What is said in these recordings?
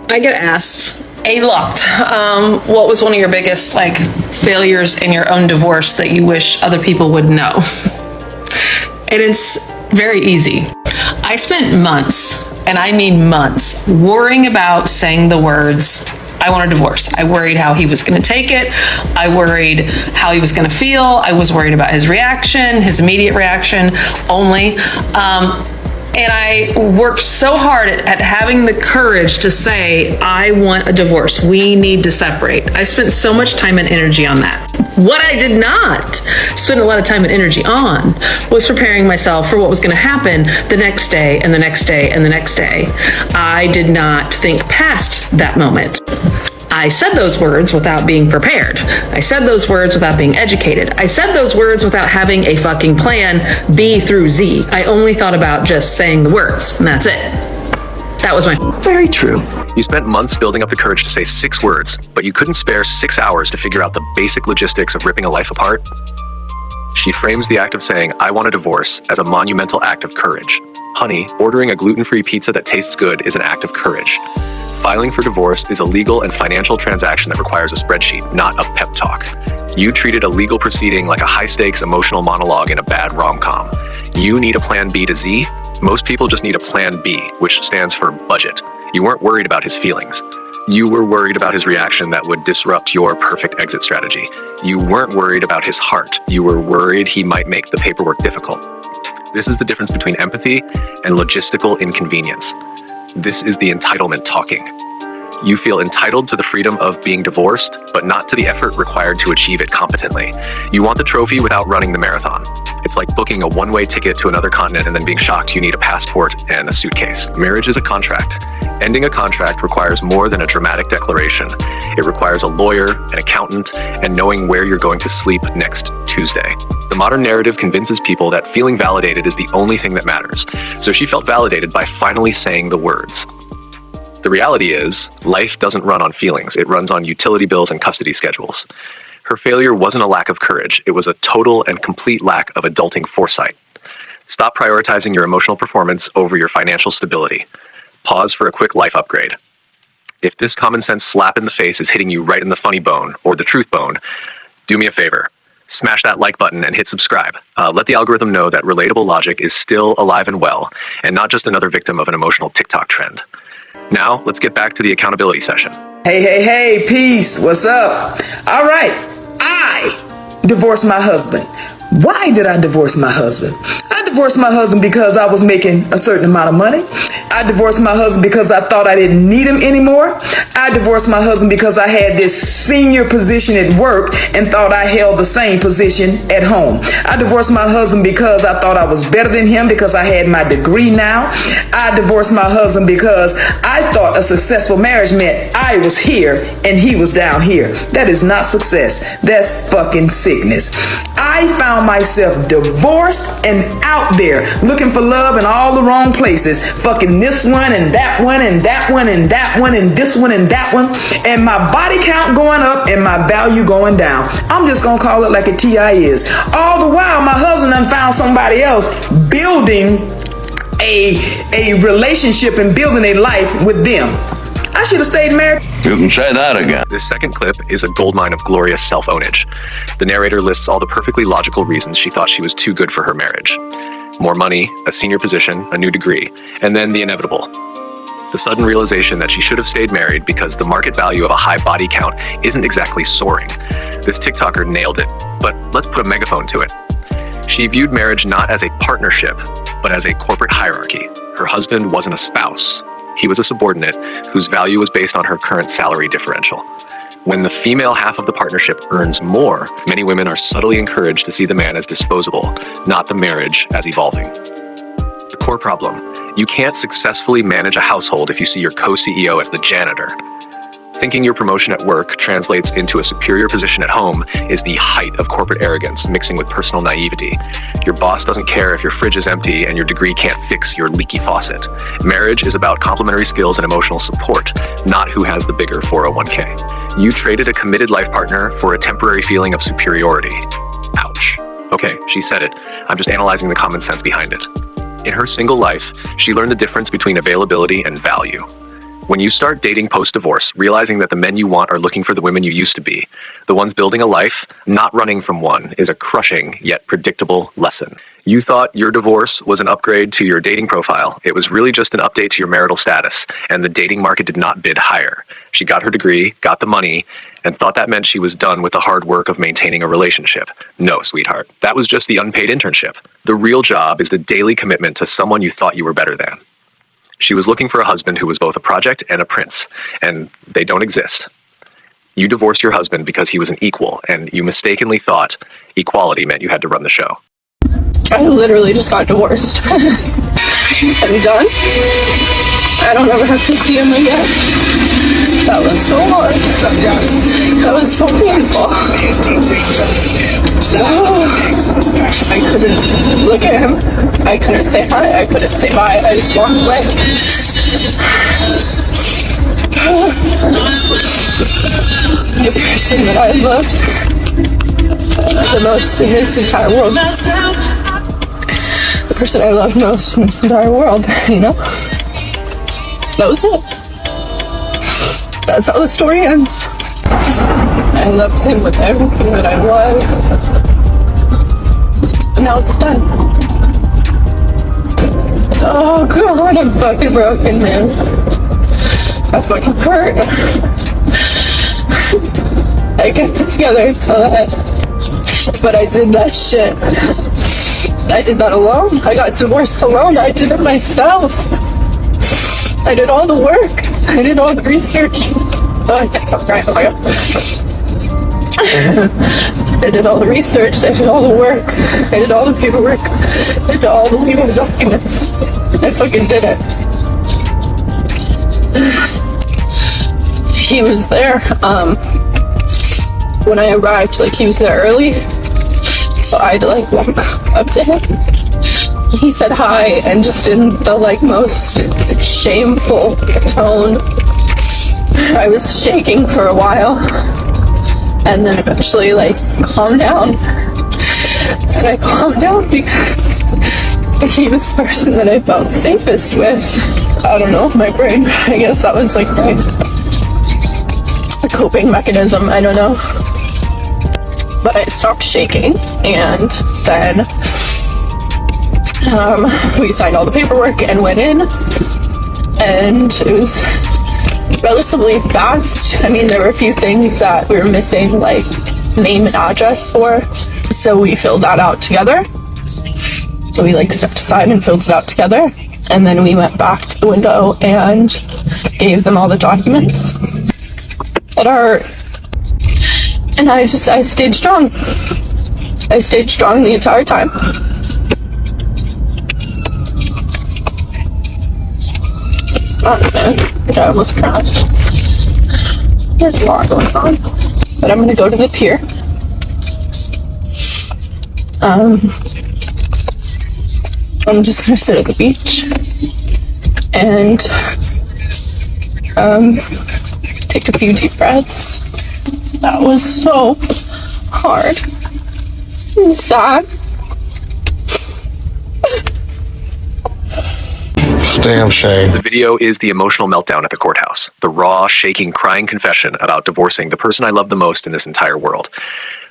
I get asked a lot, what was one of your biggest failures in your own divorce that you wish other people would know? And it's very easy. I spent months, and I mean months, worrying about saying the words, I want a divorce. I worried how he was going to take it. I worried how he was going to feel. I was worried about his reaction, his immediate reaction only. And I worked so hard at having the courage to say, I want a divorce. We need to separate. I spent so much time and energy on that. What I did not spend a lot of time and energy on was preparing myself for what was going to happen the next day and the next day and the next day. I did not think past that moment. I said those words without being prepared. I said those words without being educated. I said those words without having a fucking plan B through Z. I only thought about just saying the words, and that's it. That was my... Very true. You spent months building up the courage to say 6 words, but you couldn't spare 6 hours to figure out the basic logistics of ripping a life apart? She frames the act of saying, I want a divorce, as a monumental act of courage. Honey, ordering a gluten-free pizza that tastes good is an act of courage. Filing for divorce is a legal and financial transaction that requires a spreadsheet, not a pep talk. You treated a legal proceeding like a high-stakes emotional monologue in a bad rom-com. You need a plan B to Z. Most people just need a plan B, which stands for budget. You weren't worried about his feelings. You were worried about his reaction that would disrupt your perfect exit strategy. You weren't worried about his heart. You were worried he might make the paperwork difficult. This is the difference between empathy and logistical inconvenience. This is the entitlement talking. You feel entitled to the freedom of being divorced, but not to the effort required to achieve it competently. You want the trophy without running the marathon. It's like booking a one-way ticket to another continent and then being shocked you need a passport and a suitcase. Marriage is a contract. Ending a contract requires more than a dramatic declaration. It requires a lawyer, an accountant, and knowing where you're going to sleep next Tuesday. The modern narrative convinces people that feeling validated is the only thing that matters. So she felt validated by finally saying the words. The reality is, life doesn't run on feelings. It runs on utility bills and custody schedules. Her failure wasn't a lack of courage. It was a total and complete lack of adulting foresight. Stop prioritizing your emotional performance over your financial stability. Pause for a quick life upgrade. If this common sense slap in the face is hitting you right in the funny bone or the truth bone, do me a favor. Smash that like button and hit subscribe. Let the algorithm know that relatable logic is still alive and well, and not just another victim of an emotional TikTok trend. Now, let's get back to the accountability session. Hey, peace. What's up? All right. I divorced my husband. Why did I divorce my husband? I divorced my husband because I was making a certain amount of money. I divorced my husband because I thought I didn't need him anymore. I divorced my husband because I had this senior position at work and thought I held the same position at home. I divorced my husband because I thought I was better than him because I had my degree now. I divorced my husband because I thought a successful marriage meant I was here and he was down here. That is not success. That's fucking sickness. I found myself divorced and out there looking for love in all the wrong places, fucking this one and that one and that one and that one and this one and that one, and my body count going up and my value going down. I'm just gonna call it like a TI is. All the while my husband done found somebody else building a relationship and building a life with them. I should have stayed married. You can say that again. This second clip is a goldmine of glorious self-ownage. The narrator lists all the perfectly logical reasons she thought she was too good for her marriage. More money, a senior position, a new degree, and then the inevitable. The sudden realization that she should have stayed married because the market value of a high body count isn't exactly soaring. This TikToker nailed it, but let's put a megaphone to it. She viewed marriage not as a partnership, but as a corporate hierarchy. Her husband wasn't a spouse. He was a subordinate whose value was based on her current salary differential. When the female half of the partnership earns more, many women are subtly encouraged to see the man as disposable, not the marriage as evolving. The core problem: you can't successfully manage a household if you see your co-CEO as the janitor. Thinking your promotion at work translates into a superior position at home is the height of corporate arrogance mixing with personal naivety. Your boss doesn't care if your fridge is empty and your degree can't fix your leaky faucet. Marriage is about complementary skills and emotional support, not who has the bigger 401k. You traded a committed life partner for a temporary feeling of superiority. Ouch. Okay, she said it. I'm just analyzing the common sense behind it. In her single life, she learned the difference between availability and value. When you start dating post-divorce, realizing that the men you want are looking for the women you used to be, the ones building a life, not running from one, is a crushing yet predictable lesson. You thought your divorce was an upgrade to your dating profile. It was really just an update to your marital status, and the dating market did not bid higher. She got her degree, got the money, and thought that meant she was done with the hard work of maintaining a relationship. No, sweetheart. That was just the unpaid internship. The real job is the daily commitment to someone you thought you were better than. She was looking for a husband who was both a project and a prince, and they don't exist. You divorced your husband because he was an equal, and you mistakenly thought equality meant you had to run the show. I literally just got divorced. I'm done. I don't ever have to see him again. That was so hard. That was so painful. I couldn't look at him. I couldn't say hi. I couldn't say bye. I just walked away. The person that I loved the most in this entire world. The person I loved most in this entire world, you know? That was it. That's how the story ends. I loved him with everything that I was. And now it's done. Oh God, I'm fucking broken, man. I fucking hurt. I kept it together until that. But I did that shit. I did that alone. I got divorced alone. I did it myself. I did all the work. I did all the research. Oh, I can't stop crying. Oh my God. I did all the research. I did all the work. I did all the paperwork. I did all the legal documents. I fucking did it. He was there. When I arrived, like, he was there early. So I had to, like, walk up to him. He said hi, and just in the, like, most shameful tone. I was shaking for a while, and then eventually, like, calmed down. And I calmed down because he was the person that I felt safest with. I don't know, my brain, I guess that was, like, my coping mechanism, I don't know. But I stopped shaking, and then we signed all the paperwork and went in, and it was relatively fast. I mean, there were a few things that we were missing, like name and address for, so we filled that out together. So we, like, stepped aside and filled it out together, and then we went back to the window and gave them all the documents that are. And I stayed strong. I stayed strong the entire time. Oh man, I almost crashed. There's a lot going on. But I'm gonna go to the pier. I'm just gonna sit at the beach and take a few deep breaths. That was so hard and sad. Damn shame. The video is the emotional meltdown at the courthouse. The raw, shaking, crying confession about divorcing the person I love the most in this entire world.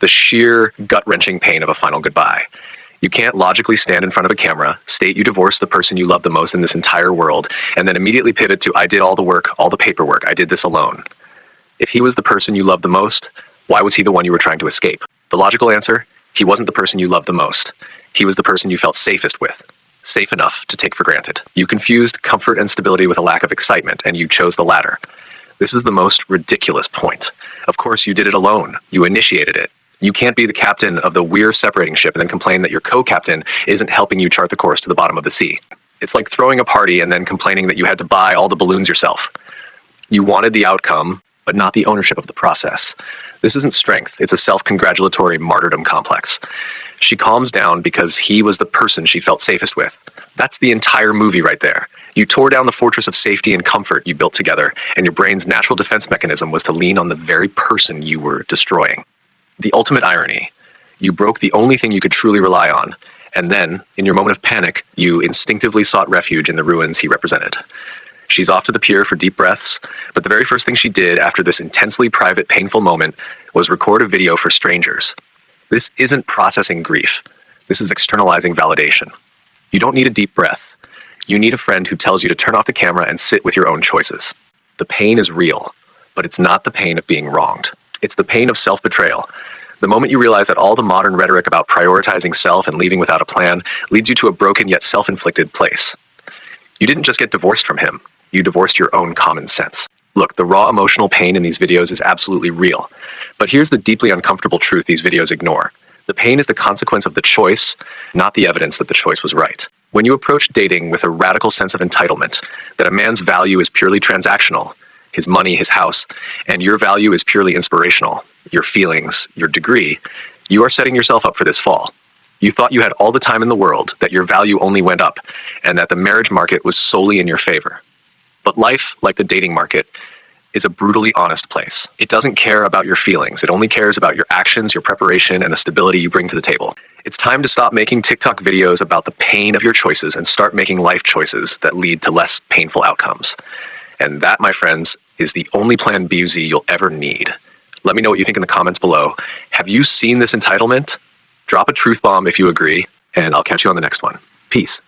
The sheer, gut-wrenching pain of a final goodbye. You can't logically stand in front of a camera, state you divorced the person you love the most in this entire world, and then immediately pivot to, I did all the work, all the paperwork, I did this alone. If he was the person you loved the most, why was he the one you were trying to escape? The logical answer, he wasn't the person you loved the most. He was the person you felt safest with. Safe enough to take for granted. You confused comfort and stability with a lack of excitement, and you chose the latter. This is the most ridiculous point. Of course, you did it alone. You initiated it. You can't be the captain of the we're separating ship and then complain that your co-captain isn't helping you chart the course to the bottom of the sea. It's like throwing a party and then complaining that you had to buy all the balloons yourself. You wanted the outcome, but not the ownership of the process. This isn't strength. It's a self-congratulatory martyrdom complex. She calms down because he was the person she felt safest with. That's the entire movie right there. You tore down the fortress of safety and comfort you built together, and your brain's natural defense mechanism was to lean on the very person you were destroying. The ultimate irony. You broke the only thing you could truly rely on, and then, in your moment of panic, you instinctively sought refuge in the ruins he represented. She's off to the pier for deep breaths, but the very first thing she did after this intensely private, painful moment was record a video for strangers. This isn't processing grief. This is externalizing validation. You don't need a deep breath. You need a friend who tells you to turn off the camera and sit with your own choices. The pain is real, but it's not the pain of being wronged. It's the pain of self-betrayal. The moment you realize that all the modern rhetoric about prioritizing self and leaving without a plan leads you to a broken yet self-inflicted place. You didn't just get divorced from him. You divorced your own common sense. Look, the raw emotional pain in these videos is absolutely real. But here's the deeply uncomfortable truth these videos ignore. The pain is the consequence of the choice, not the evidence that the choice was right. When you approach dating with a radical sense of entitlement, that a man's value is purely transactional, his money, his house, and your value is purely inspirational, your feelings, your degree, you are setting yourself up for this fall. You thought you had all the time in the world, that your value only went up, and that the marriage market was solely in your favor. But life, like the dating market, is a brutally honest place. It doesn't care about your feelings. It only cares about your actions, your preparation, and the stability you bring to the table. It's time to stop making TikTok videos about the pain of your choices and start making life choices that lead to less painful outcomes. And that, my friends, is the only plan B Z you'll ever need. Let me know what you think in the comments below. Have you seen this entitlement? Drop a truth bomb if you agree, and I'll catch you on the next one. Peace.